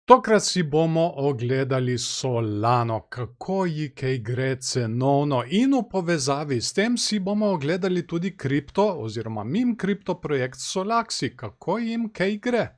Tokrat si bomo ogledali Solano, kako ji kaj gre cenovno in v povezavi s tem si bomo ogledali tudi kripto oziroma meme kripto projekt Solaxi, kako jim kaj gre.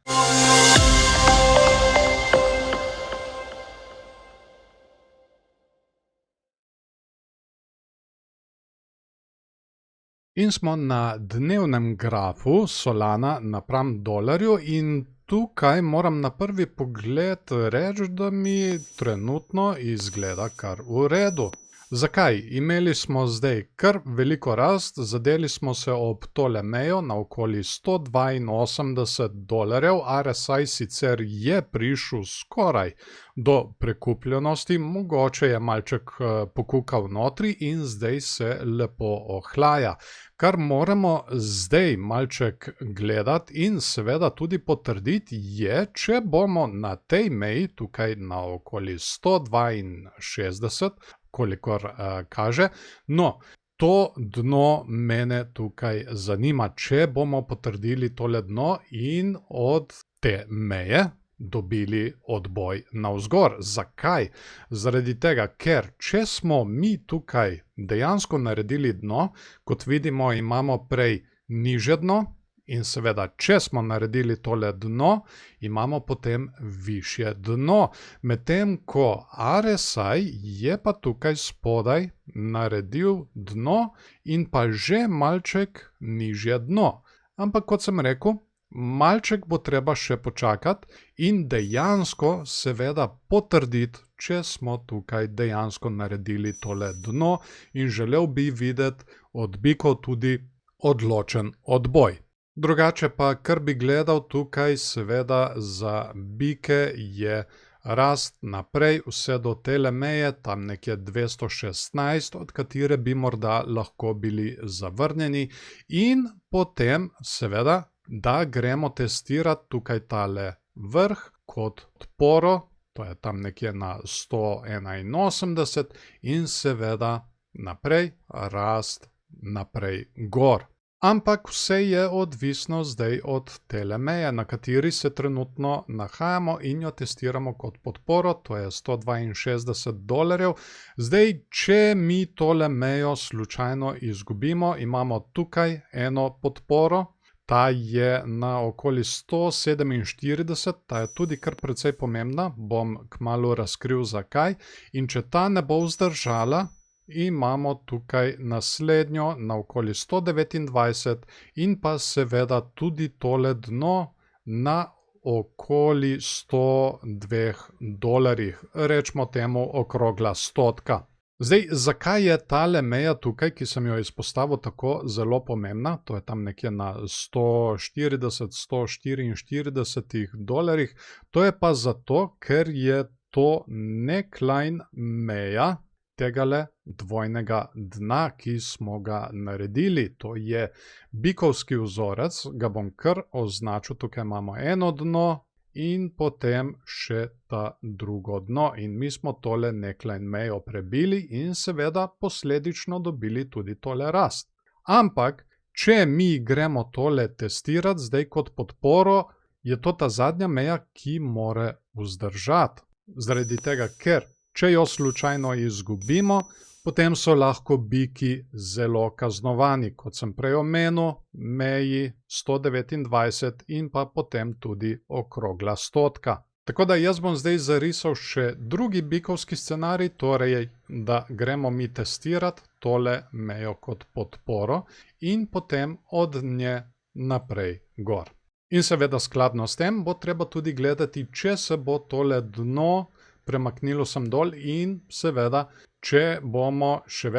In smo na dnevnem grafu Solana napram dolarju in tukaj moram na prvi pogled reči, da mi trenutno izgleda kar v redu. Zakaj? Imeli smo zdaj kar veliko rast, zadeli smo se ob tole mejo na okoli $182, RSI sicer je prišel skoraj do prekupljenosti, mogoče je malček pokukal notri in zdaj se lepo ohlaja. Kar moramo zdaj malček gledati in seveda tudi potrditi je, če bomo na tej meji, tukaj na okoli 162, kolikor kaže, no, to dno mene tukaj zanima, če bomo potrdili tole dno in od te meje dobili odboj navzgor. Zakaj? Zaradi tega, ker če smo mi tukaj dejansko naredili dno, kot vidimo, imamo prej nižje dno in seveda, če smo naredili tole dno, imamo potem višje dno. Medtem ko RSI je pa tukaj spodaj naredil dno in pa že malček nižje dno. Ampak kot sem rekel, malček bo treba še počakati in dejansko seveda potrditi, če smo tukaj dejansko naredili tole dno in želel bi videti od bikov tudi odločen odboj. Drugače pa, kar bi gledal tukaj, seveda za bike je rast naprej vse do tele meje, tam nekje 216, od katere bi morda lahko bili zavrnjeni in potem seveda, da gremo testirati tukaj tale vrh kot podporo, to je tam nekje na 181 in seveda naprej rast naprej gor. Ampak vse je odvisno zdaj od tele meje, na kateri se trenutno nahajamo in jo testiramo kot podporo, to je $162. Zdaj, če mi tole mejo slučajno izgubimo, imamo tukaj eno podporo, ta je na okoli 147, ta je tudi kar precej pomembna, bom kmalu razkril zakaj, in če ta ne bo vzdržala, imamo tukaj naslednjo na okoli 129 in pa seveda tudi tole dno na okoli $102, rečemo temu okrogla stotka. Zdaj, zakaj je tale meja tukaj, ki sem jo izpostavil, tako zelo pomembna, to je tam nekje na $140–144, to je pa zato, ker je to neckline meja tegale dvojnega dna, ki smo ga naredili, to je bikovski vzorec, ga bom kar označil, tukaj imamo eno dno in potem še ta drugo dno in mi smo tole neckline mejo prebili in seveda posledično dobili tudi tole rast. Ampak, če mi gremo tole testirati zdaj kot podporo, je to ta zadnja meja, ki more vzdržati. Zaradi tega, ker če jo slučajno izgubimo, potem so lahko biki zelo kaznovani, kot sem prej omenil, meji 129 in pa potem tudi okrogla stotka. Tako da jaz bom zdaj zarisal še drugi bikovski scenarij, torej, da gremo mi testirati tole mejo kot podporo in potem od nje naprej gor. In seveda skladno s tem bo treba tudi gledati, če se bo tole dno premaknilo sem dol in seveda, če bomo še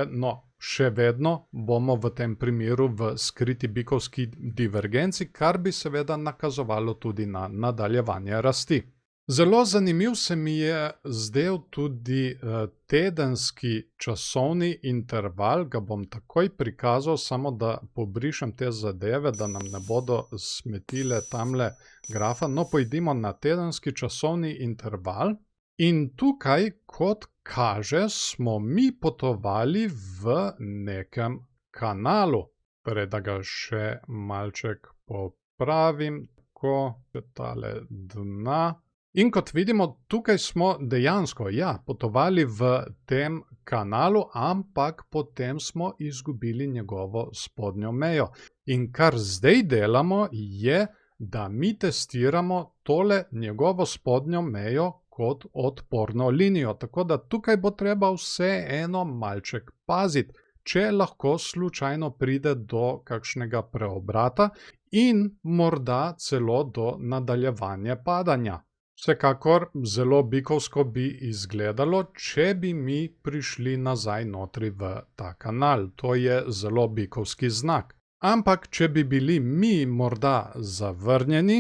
vedno bomo v tem primeru v skriti bikovski divergenci, kar bi seveda nakazovalo tudi na nadaljevanje rasti. Zelo zanimiv se mi je zdel tudi tedenski časovni interval, ga bom takoj prikazal, samo da pobrišem te zadeve, da nam ne bodo smetile tamle grafa. No, pojdimo na tedenski časovni interval. In tukaj, kot kaže, smo mi potovali v nekem kanalu. Torej, da ga še malček popravim, tako, tale dna. In kot vidimo, tukaj smo dejansko, potovali v tem kanalu, ampak potem smo izgubili njegovo spodnjo mejo. In kar zdaj delamo, je, da mi testiramo tole njegovo spodnjo mejo kot odporno linijo. Tako da tukaj bo treba vseeno malček paziti, če lahko slučajno pride do kakšnega preobrata in morda celo do nadaljevanja padanja. Vsekakor zelo bikovsko bi izgledalo, če bi mi prišli nazaj notri v ta kanal. To je zelo bikovski znak. Ampak, če bi bili mi morda zavrnjeni,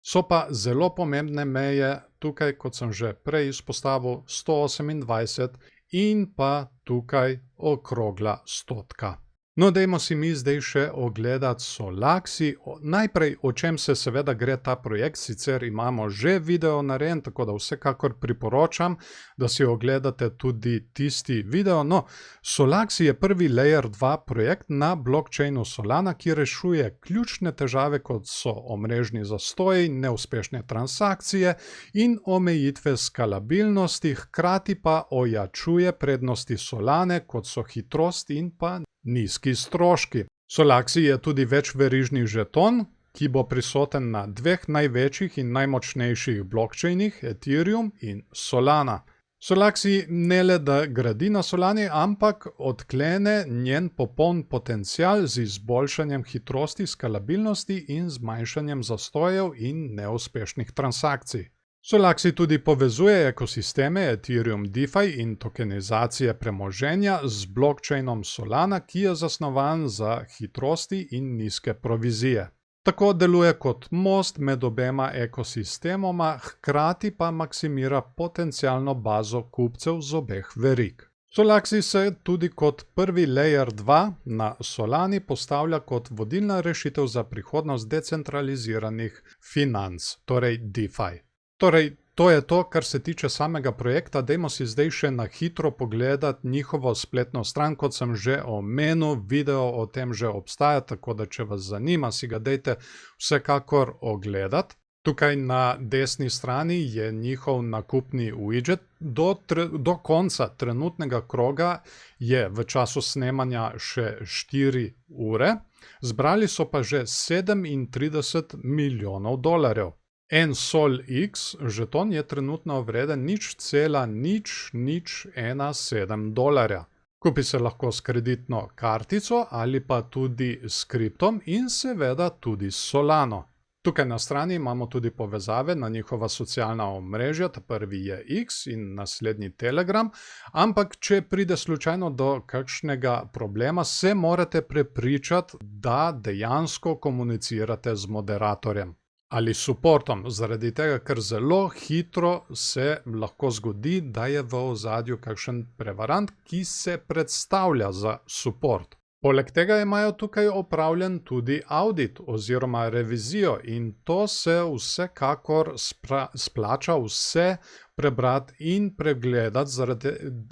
so pa zelo pomembne meje tukaj, kot sem že prej izpostavil, 128 in pa tukaj okrogla 100. No, dajmo si mi zdaj še ogledati Solaxi. Najprej, o čem se seveda gre ta projekt, sicer imamo že video narejen, tako da vsekakor priporočam, da si ogledate tudi tisti video. No, Solaxi je prvi Layer 2 projekt na blockchainu Solana, ki rešuje ključne težave, kot so omrežni zastoji, neuspešne transakcije in omejitve skalabilnosti, hkrati pa ojačuje prednosti Solane, kot so hitrost in pa nizki stroški. Solaxi je tudi večverižni žeton, ki bo prisoten na dveh največjih in najmočnejših blockchainih, Ethereum in Solana. Solaxi ne le da gradi na Solani, ampak odklene njen popoln potencial z izboljšanjem hitrosti, skalabilnosti in zmanjšanjem zastojev in neuspešnih transakcij. Solaxi tudi povezuje ekosisteme Ethereum DeFi in tokenizacije premoženja z blockchainom Solana, ki je zasnovan za hitrosti in nizke provizije. Tako deluje kot most med obema ekosistemoma, hkrati pa maksimira potencialno bazo kupcev z obeh verig. Solaxi se tudi kot prvi Layer 2 na Solani postavlja kot vodilna rešitev za prihodnost decentraliziranih financ, torej DeFi. Torej, to je to, kar se tiče samega projekta. Dajmo si zdaj še na hitro pogledati njihovo spletno stran, kot sem že omenil, video o tem že obstaja, tako da če vas zanima, si ga dajte vsekakor ogledati. Tukaj na desni strani je njihov nakupni widget. Do konca trenutnega kroga je v času snemanja še 4 ure, zbrali so pa že 37 milijonov dolarjev. En Sol X žeton je trenutno vreden $0,0017. Kupi se lahko s kreditno kartico ali pa tudi s kriptom in seveda tudi s Solano. Tukaj na strani imamo tudi povezave na njihova socialna omrežja, ta prvi je X in naslednji Telegram, ampak če pride slučajno do kakšnega problema, se morate prepričati, da dejansko komunicirate z moderatorjem ali supportom, zaradi tega, ker zelo hitro se lahko zgodi, da je v ozadju kakšen prevarant, ki se predstavlja za support. Poleg tega imajo tukaj opravljen tudi audit oziroma revizijo in to se vsekakor splača vse prebrati in pregledati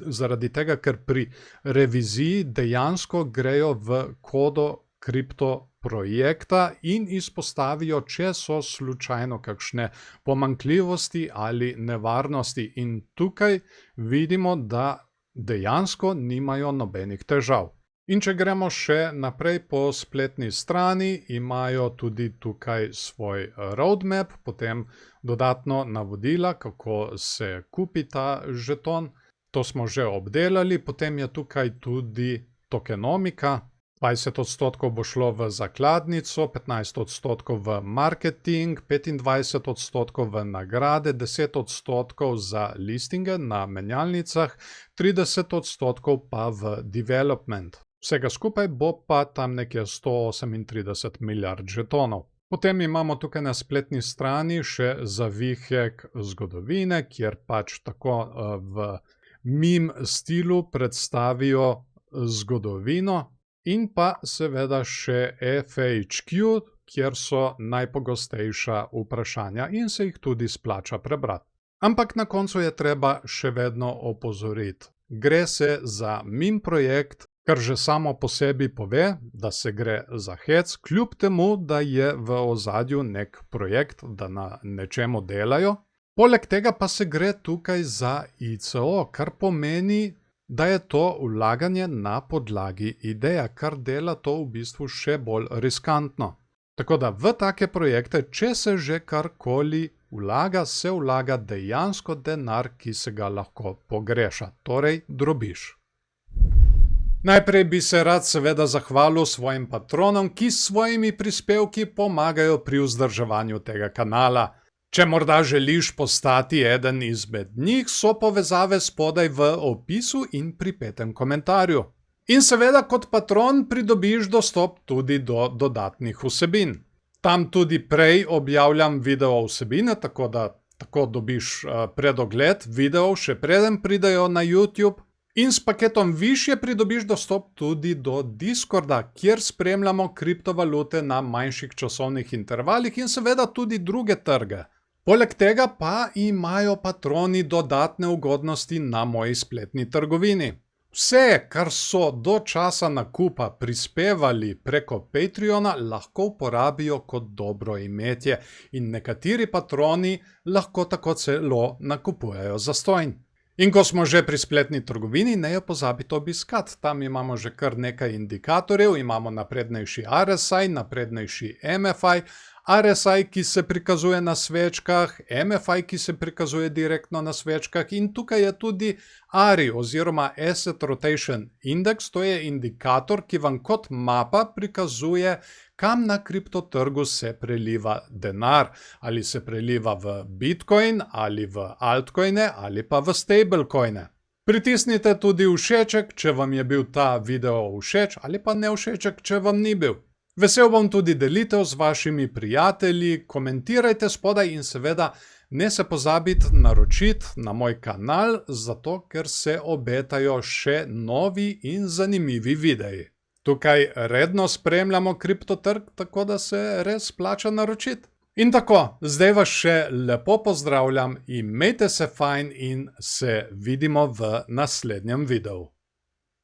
zaradi tega, ker pri reviziji dejansko grejo v kodo kriptoprojekta in izpostavijo, če so slučajno kakšne pomanjkljivosti ali nevarnosti. In tukaj vidimo, da dejansko nimajo nobenih težav. In če gremo še naprej po spletni strani, imajo tudi tukaj svoj roadmap, potem dodatno navodila, kako se kupi ta žeton. To smo že obdelali, potem je tukaj tudi tokenomika. 20% bo šlo v zakladnico, 15% v marketing, 25% v nagrade, 10% za listinge na menjalnicah, 30% pa v development. Vsega skupaj bo pa tam nekje 138 milijard žetonov. Potem imamo tukaj na spletni strani še zavihek zgodovine, kjer pač tako v meme stilu predstavijo zgodovino. In pa seveda še FAQ, kjer so najpogostejša vprašanja in se jih tudi splača prebrati. Ampak na koncu je treba še vedno opozoriti. Gre se za meme projekt, kar že samo po sebi pove, da se gre za hec, kljub temu, da je v ozadju nek projekt, da na nečemu delajo. Poleg tega pa se gre tukaj za ICO, kar pomeni, da je to vlaganje na podlagi ideje, kar dela to v bistvu še bolj riskantno. Tako da v take projekte, če se že karkoli vlaga, se vlaga dejansko denar, ki se ga lahko pogreša, torej drobiž. Najprej bi se rad seveda zahvalil svojim patronom, ki s svojimi prispevki pomagajo pri vzdrževanju tega kanala. Če morda želiš postati eden izmed njih, so povezave spodaj v opisu in pripetem komentarju. In seveda kot patron pridobiš dostop tudi do dodatnih vsebin. Tam tudi prej objavljam video vsebine, tako da tako dobiš predogled videov, še preden pridejo na YouTube. In s paketom višje pridobiš dostop tudi do Discorda, kjer spremljamo kriptovalute na manjših časovnih intervalih in seveda tudi druge trge. Poleg tega pa imajo patroni dodatne ugodnosti na moji spletni trgovini. Vse, kar so do časa nakupa prispevali preko Patreona, lahko uporabijo kot dobro imetje in nekateri patroni lahko tako celo nakupujejo zastonj. In ko smo že pri spletni trgovini, ne jo pozabite obiskati. Tam imamo že kar nekaj indikatorjev, imamo naprednejši RSI, naprednejši MFI, RSI, ki se prikazuje na svečkah, MFI, ki se prikazuje direktno na svečkah in tukaj je tudi ARI oziroma Asset Rotation Index, to je indikator, ki vam kot mapa prikazuje, kam na kriptotrgu se preliva denar, ali se preliva v Bitcoin, ali v altcoine, ali pa v stablecoine. Pritisnite tudi všeček, če vam je bil ta video všeč, ali pa ne všeček, če vam ni bil. Vesel bom tudi delitev z vašimi prijatelji, komentirajte spodaj in seveda ne se pozabiti naročiti na moj kanal, zato ker se obetajo še novi in zanimivi videi. Tukaj redno spremljamo kriptotrg, tako da se res plača naročiti. In tako, zdaj vas še lepo pozdravljam, imejte se fajn in se vidimo v naslednjem videu.